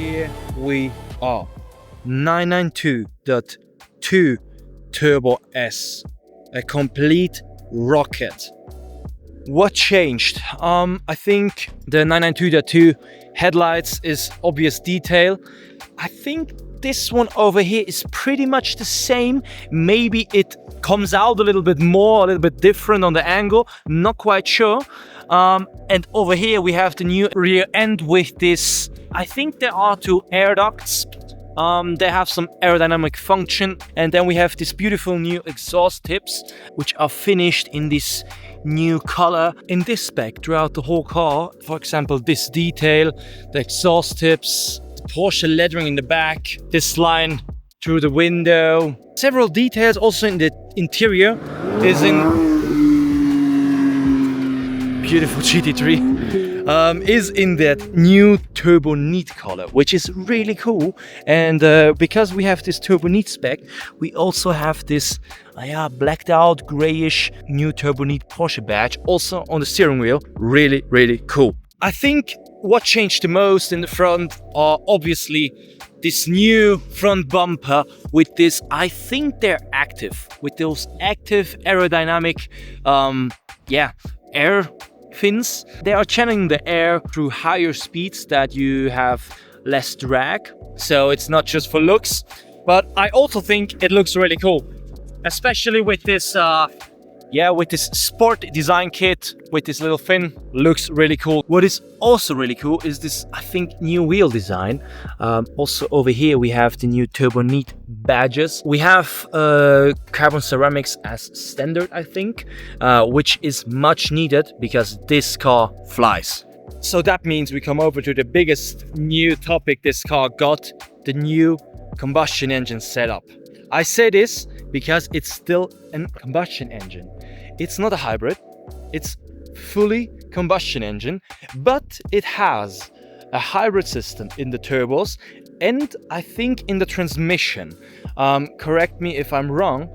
Here we are. 992.2 TurboS. A complete rocket. What changed? I think the 992.2 headlights is obvious detail. I think this one over here is pretty much the same. Maybe it comes out a little bit more, a little bit different on the angle. Not quite sure. And over here we have the new rear end with this. I think there are two air ducts. They have some aerodynamic function, and then we have these beautiful new exhaust tips which are finished in this new color in this spec throughout the whole car. For example, this detail, the exhaust tips, the Porsche lettering in the back, this line through the window. Several details also in the interior is in beautiful GT3. Is in that new Turbo Neat color, which is really cool. And because we have this Turbo Neat spec, we also have this blacked out grayish new Turbo Neat Porsche badge also on the steering wheel. Really, really cool. I think what changed the most in the front are obviously this new front bumper with this, I think they're active, with those active aerodynamic air fins. They are channeling the air through higher speeds that you have less drag. So it's not just for looks, but I also think it looks really cool, especially with this with this sport design kit with this little fin. Looks really cool. What is also really cool is this, I think, new wheel design. Also over here we have the new Turbo Neat badges. We have carbon ceramics as standard, I think, which is much needed because this car flies. So that means we come over to the biggest new topic this car got, the new combustion engine setup. I say this because it's still a combustion engine. It's not a hybrid, it's fully combustion engine, but it has a hybrid system in the turbos and I think in the transmission. Correct me if I'm wrong,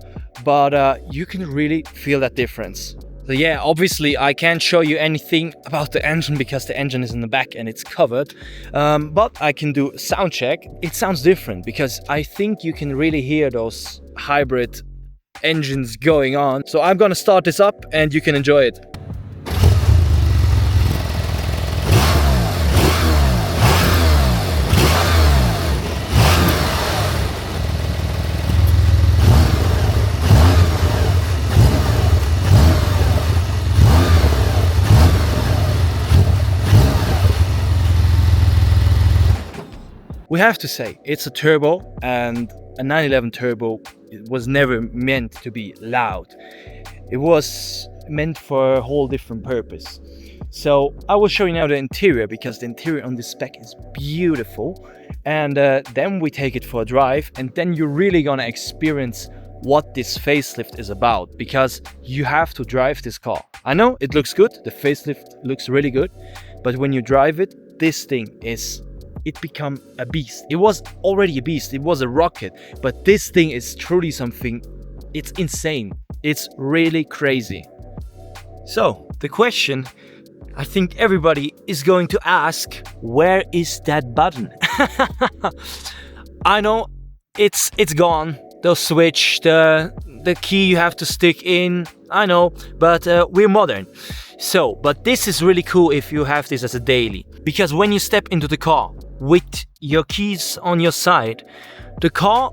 but you can really feel that difference. So yeah, obviously I can't show you anything about the engine because the engine is in the back and it's covered, but I can do a sound check. It sounds different because I think you can really hear those hybrid engines going on. So I'm gonna start this up and you can enjoy it. We have to say, it's a turbo, and a 911 turbo was never meant to be loud. It was meant for a whole different purpose. So I will show you now the interior, because the interior on this spec is beautiful. And then we take it for a drive, and then you're really gonna experience what this facelift is about, because you have to drive this car. I know it looks good, the facelift looks really good, but when you drive it, this thing it become a beast. It was already a beast, it was a rocket, but this thing is truly something. It's insane, it's really crazy. So the question I think everybody is going to ask, where is that button? I know it's gone, the switch, the key you have to stick in, I know, but we're modern. So, but this is really cool if you have this as a daily, because when you step into the car with your keys on your side, the car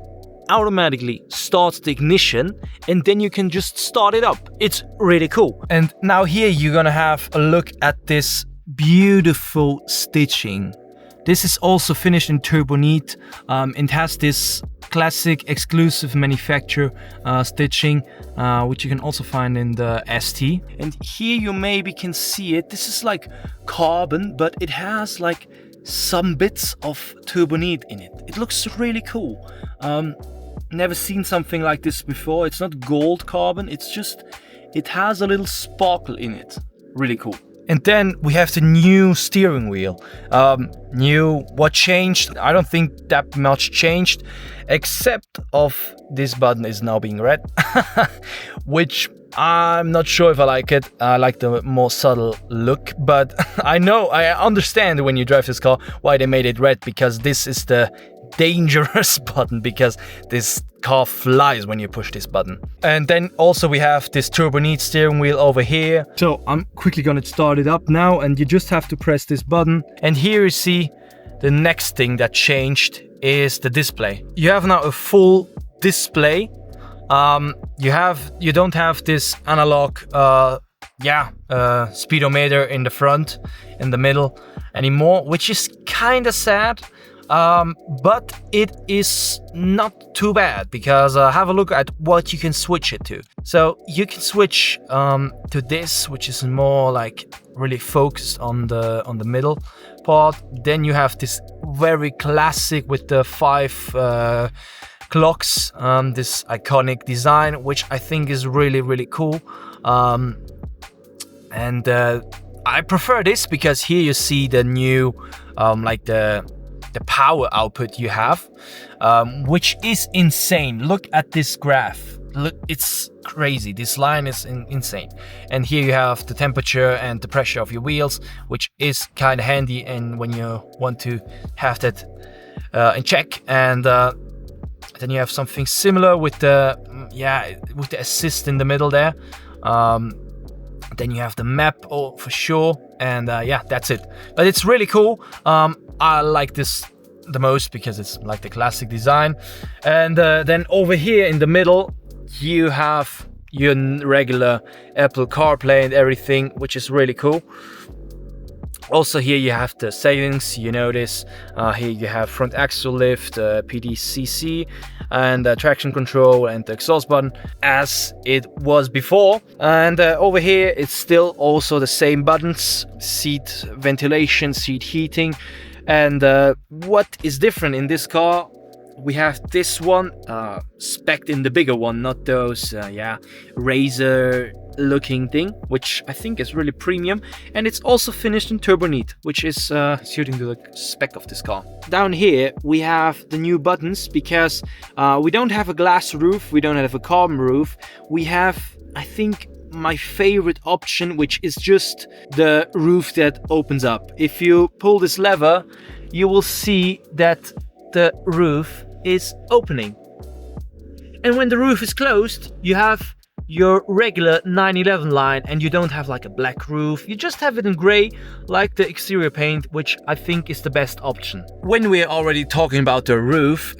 automatically starts the ignition and then you can just start it up. It's really cool. And now here you're gonna have a look at this beautiful stitching. This is also finished in Turbo Neat. It has this classic exclusive manufacturer stitching, which you can also find in the ST. And here you maybe can see it. This is like carbon, but it has like some bits of Turbo Neat in it. It looks really cool. Never seen something like this before. It's not gold carbon, it's just, it has a little sparkle in it. Really cool. And then we have the new steering wheel. What changed? I don't think that much changed, except of this button is now being red, which I'm not sure if I like it. I like the more subtle look, but I understand when you drive this car why they made it red, because this is the dangerous button, because this car flies when you push this button. And then also we have this turbo neat steering wheel over here. So I'm quickly gonna start it up now, and you just have to press this button. And here you see the next thing that changed is the display. You have now a full display. You don't have this analog speedometer in the front, in the middle anymore, which is kind of sad. But it is not too bad, because have a look at what you can switch it to. So you can switch to this, which is more like really focused on the middle part. Then you have this very classic with the 5 clocks, this iconic design, which I think is really cool. And I prefer this because here you see the new like the power output you have, which is insane. Look at this graph. Look, it's crazy. This line is insane. And here you have the temperature and the pressure of your wheels, which is kind of handy, and when you want to have that in check. And then you have something similar with the assist in the middle there. Then you have the map, for sure, and that's it. But it's really cool. I like this the most because it's like the classic design. And then over here in the middle you have your regular Apple CarPlay and everything, which is really cool. Also here you have the settings, you notice. Here you have front axle lift, PDCC, and traction control, and the exhaust button as it was before. And over here it's still also the same buttons: seat ventilation, seat heating. And what is different in this car, we have this one spec'd in the bigger one, not those razor looking thing, which I think is really premium. And it's also finished in turbo neat, which is suiting to the spec of this car. Down here we have the new buttons, because we don't have a glass roof, we don't have a carbon roof. We have, I think, my favorite option, which is just the roof that opens up. If you pull this lever, you will see that the roof is opening. And when the roof is closed, you have your regular 911 line, and you don't have like a black roof. You just have it in gray, like the exterior paint, which I think is the best option. When we're already talking about the roof,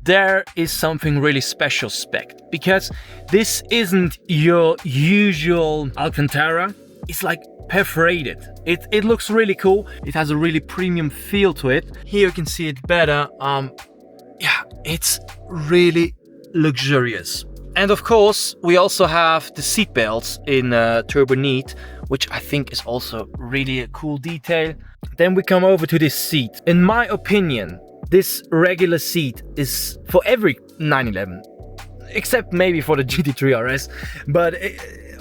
there is something really special spec, because this isn't your usual Alcantara. It's like perforated. It looks really cool. It has a really premium feel to it. Here you can see it better. It's really luxurious. And of course we also have the seat belts in turbo neat, which I think is also really a cool detail. Then we come over to this seat. In my opinion, this regular seat is for every 911, except maybe for the GT3 RS. But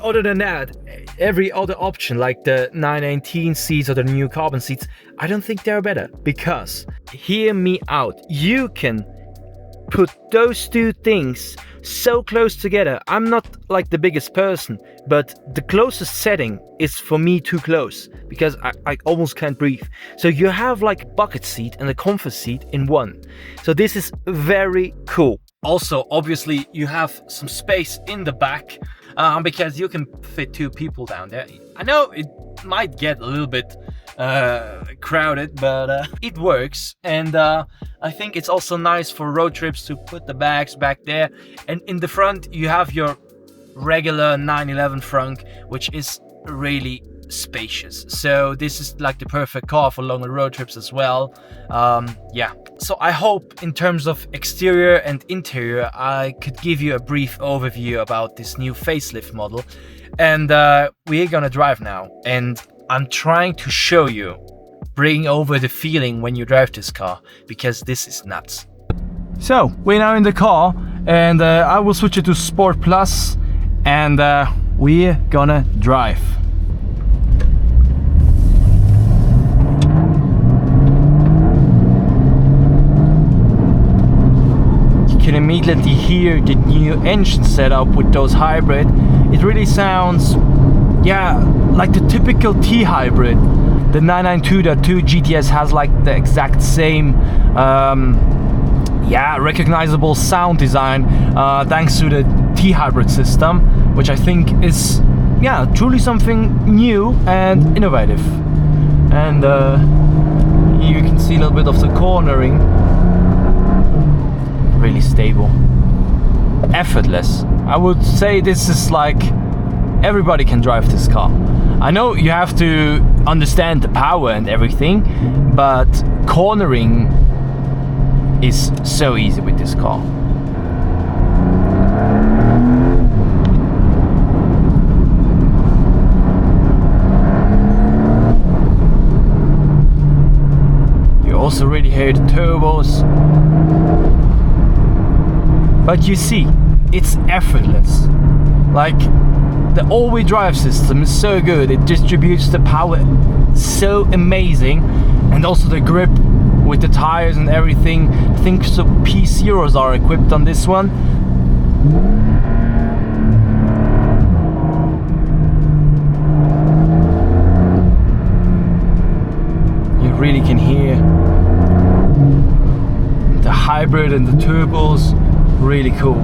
other than that, every other option, like the 918 seats or the new carbon seats, I don't think they're better. Because, hear me out, you can put those two things so close together. I'm not like the biggest person, but the closest setting is for me too close, because I almost can't breathe. So you have like a bucket seat and a comfort seat in one. So this is very cool. Also, obviously you have some space in the back, because you can fit 2 people down there. I know it might get a little bit crowded, but it works. And I think it's also nice for road trips to put the bags back there. And in the front you have your regular 911 frunk, which is really spacious. So this is like the perfect car for longer road trips as well. So I hope in terms of exterior and interior I could give you a brief overview about this new facelift model. And we're gonna drive now, and I'm trying to show you, bring over the feeling when you drive this car, because this is nuts. So we're now in the car, and I will switch it to Sport Plus, and we're gonna drive. You kidding me? immediately hear the new engine setup with those hybrid, it really sounds, yeah, like the typical T hybrid. The 992.2 GTS has like the exact same recognizable sound design thanks to the T hybrid system, which I think is truly something new and innovative. And here you can see a little bit of the cornering. Really stable, effortless. I would say this is like everybody can drive this car. I know you have to understand the power and everything, but cornering is so easy with this car. You also really hear the turbos, but you see, it's effortless. Like, the all-wheel drive system is so good, it distributes the power so amazing, and also the grip with the tires and everything. I think so P0s are equipped on this one. You really can hear the hybrid and the turbos, really cool.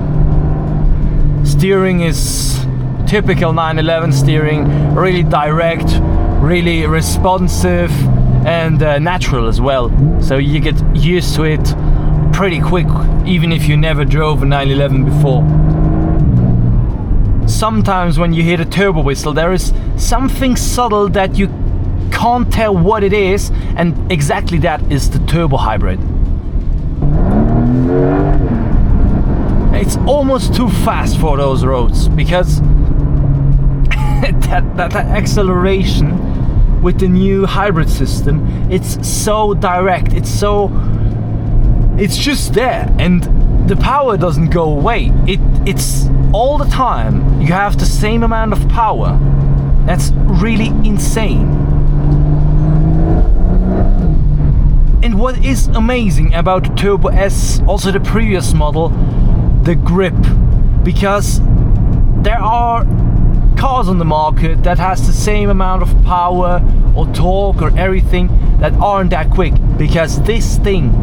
Steering is typical 911 steering, really direct, really responsive, and natural as well. So you get used to it pretty quick, even if you never drove a 911 before. Sometimes when you hear the turbo whistle, there is something subtle that you can't tell what it is, and exactly that is the turbo hybrid. It's almost too fast for those roads, because that acceleration with the new hybrid system, it's so direct, it's just there, and the power doesn't go away. It's all the time. You have the same amount of power. That's really insane. And what is amazing about the TurboS, also the previous model, the grip, because there are cars on the market that has the same amount of power or torque or everything that aren't that quick, because this thing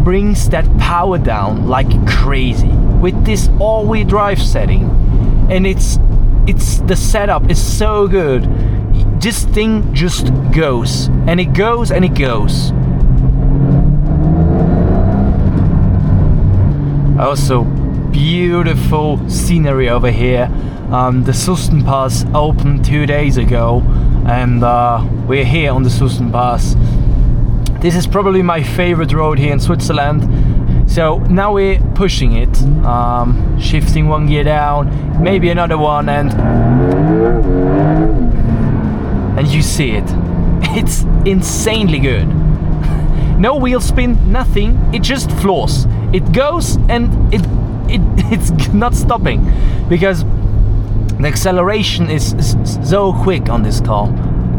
brings that power down like crazy with this all-wheel drive setting. And it's the setup is so good. This thing just goes and it goes and it goes. Also, beautiful scenery over here. The Susten Pass opened 2 days ago, and we're here on the Susten Pass. This is probably my favorite road here in Switzerland. So now we're pushing it, shifting one gear down, maybe another one, and you see it. It's insanely good. No wheel spin, nothing. It just floors. It goes and it's not stopping, because the acceleration is so quick on this car.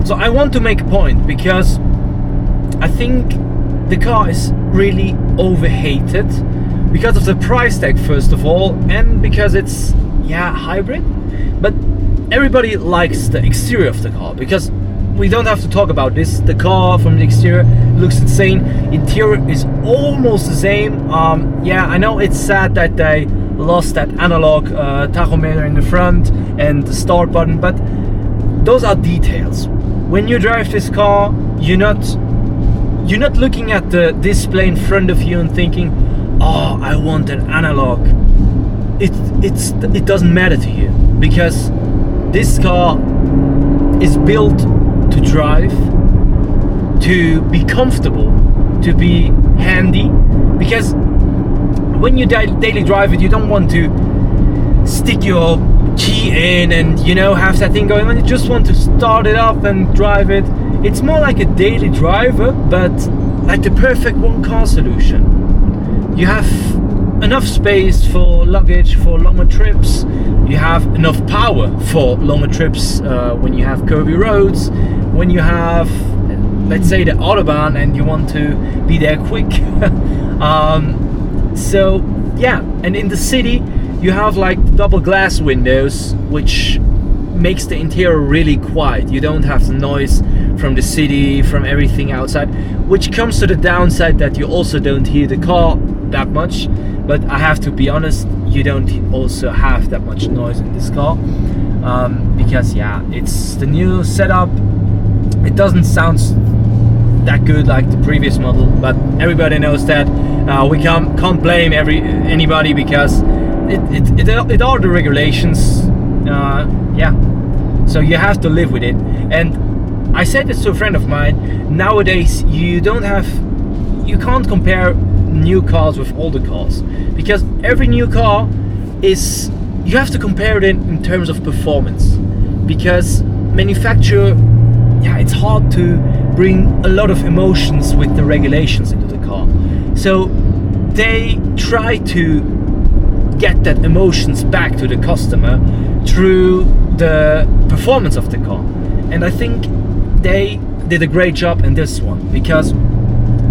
So I want to make a point, because I think the car is really overhated because of the price tag, first of all, and because it's hybrid. But everybody likes the exterior of the car, because we don't have to talk about this. The car from the exterior looks insane. Interior is almost the same. I know it's sad that they lost that analog tachometer in the front and the start button, but those are details. When you drive this car, you're not looking at the display in front of you and thinking, oh, I want an analog. It doesn't matter to you, because this car is built to drive, to be comfortable, to be handy, because when you daily drive it, you don't want to stick your key in and have that thing going on. You just want to start it up and drive it. It's more like a daily driver, but like the perfect one-car solution. You have enough space for luggage for longer trips. You have enough power for longer trips when you have curvy roads, when you have, let's say, the Autobahn and you want to be there quick. So yeah, and in the city you have like double glass windows, which makes the interior really quiet. You don't have the noise from the city, from everything outside, which comes to the downside that you also don't hear the car that much. But I have to be honest, you don't also have that much noise in this car, because yeah, it's the new setup. It doesn't sound that good like the previous model, but everybody knows that. We can't blame anybody, because it are the regulations. Yeah, so you have to live with it. And I said this to a friend of mine, nowadays you can't compare new cars with older cars, because every new car is, you have to compare it in terms of performance, because manufacturer, yeah, it's hard to bring a lot of emotions with the regulations into the car, so they try to get that emotions back to the customer through the performance of the car. And I think they did a great job in this one, because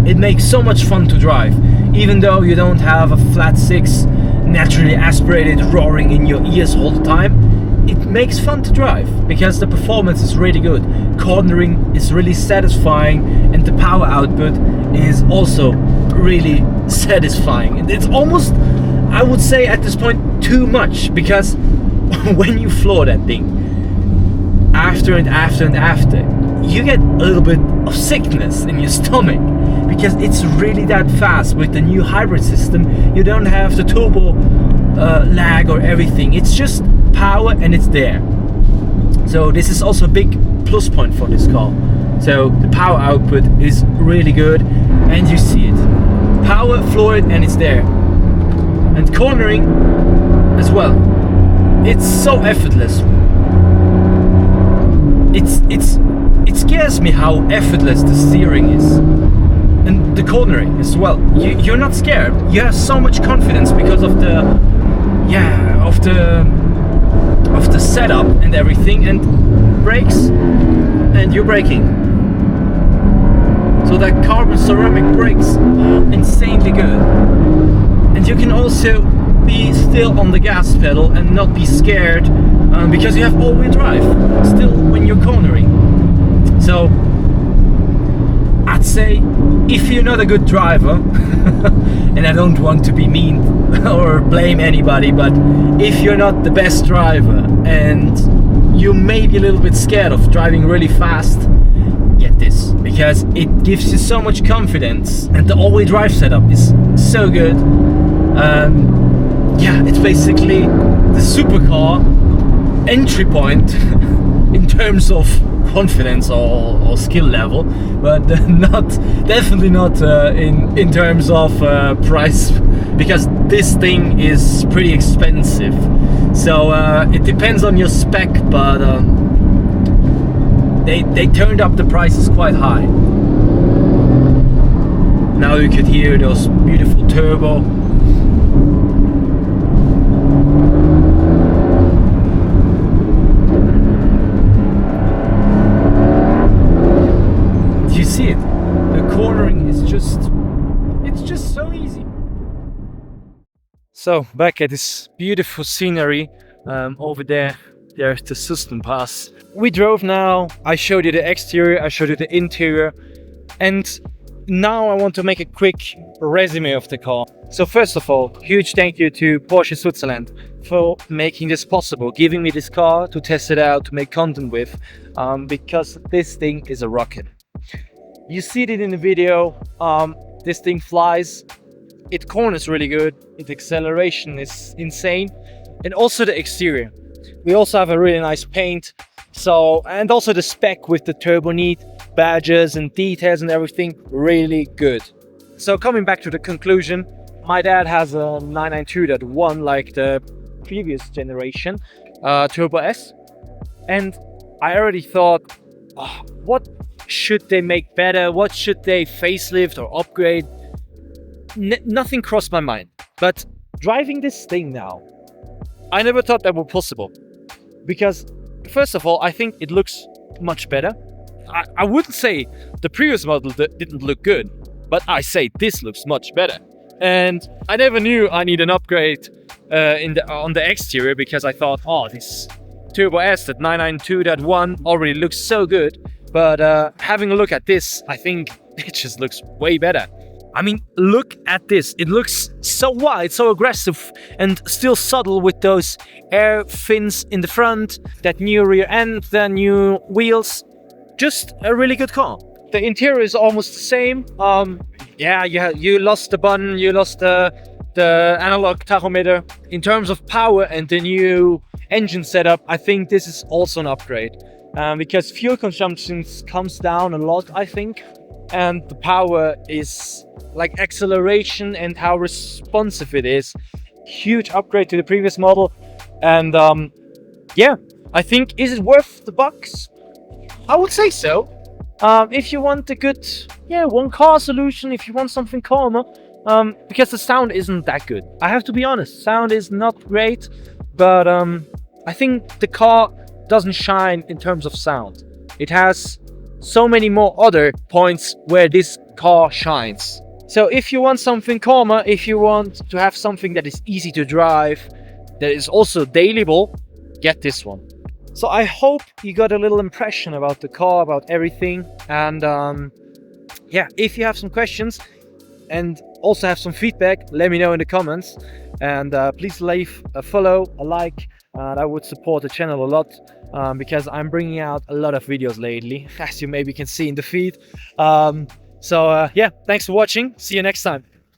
it makes so much fun to drive, even though you don't have a flat six naturally aspirated roaring in your ears all the time. It makes fun to drive because the performance is really good, cornering is really satisfying, and the power output is also really satisfying. And it's almost, I would say at this point, too much, because when you floor that thing after and after and after, you get a little bit of sickness in your stomach, because it's really that fast. With the new hybrid system, you don't have the turbo lag or everything. It's just power and it's there. So this is also a big plus point for this car. So the power output is really good, and you see it. Power, floor it, and it's there. And cornering as well. It's so effortless. It scares me how effortless the steering is, and the cornering as well. You're not scared. You have so much confidence because of the setup and everything, and brakes, and you're braking. So that carbon ceramic brakes are insanely good, and you can also be still on the gas pedal and not be scared, because you have all-wheel drive still when you're cornering. So I'd say, if you're not a good driver, and I don't want to be mean or blame anybody, but if you're not the best driver and you may be a little bit scared of driving really fast, get this, because it gives you so much confidence, and the all-wheel drive setup is so good. Yeah, it's basically the supercar entry point in terms of confidence or skill level, but definitely not in terms of price, because this thing is pretty expensive. So it depends on your spec, but they turned up the prices quite high. Now you could hear those beautiful turbo. You see it, the cornering is just so easy. So back at this beautiful scenery, over there's the System Pass. We drove now, I showed you the exterior, I showed you the interior, and now I want to make a quick resume of the car. So first of all, huge thank you to Porsche Switzerland for making this possible, giving me this car to test it out, to make content with, because this thing is a rocket. You see it in the video, this thing flies, it corners really good, its acceleration is insane, and also the exterior. We also have a really nice paint, and also the spec with the turbo neat badges and details and everything, really good. So coming back to the conclusion, my dad has a 992.1 like the previous generation, TurboS, and I already thought, what should they make better? What should they facelift or upgrade? Nothing crossed my mind. But driving this thing now, I never thought that was possible. Because first of all, I think it looks much better. I wouldn't say the previous model didn't look good, but I say this looks much better. And I never knew I need an upgrade on the exterior, because I thought, oh, this TurboS, that 992.1 already looks so good. But having a look at this, I think it just looks way better. I mean, look at this. It looks so wide, so aggressive, and still subtle with those air fins in the front, that new rear end, the new wheels. Just a really good car. The interior is almost the same. Yeah, you lost the button, you lost the analog tachometer. In terms of power and the new engine setup, I think this is also an upgrade. Because fuel consumption comes down a lot, I think. And the power is like acceleration and how responsive it is. Huge upgrade to the previous model. And yeah, I think, is it worth the bucks? I would say so. If you want a good, one car solution, if you want something calmer, because the sound isn't that good. I have to be honest, sound is not great, but I think the car doesn't shine in terms of sound. It has so many more other points where this car shines. So if you want something calmer, if you want to have something that is easy to drive, that is also dailyable, get this one. So I hope you got a little impression about the car, about everything. And yeah, if you have some questions and also have some feedback, let me know in the comments. And please leave a follow, a like. That would support the channel a lot, because I'm bringing out a lot of videos lately, as you maybe can see in the feed. So yeah, thanks for watching. See you next time.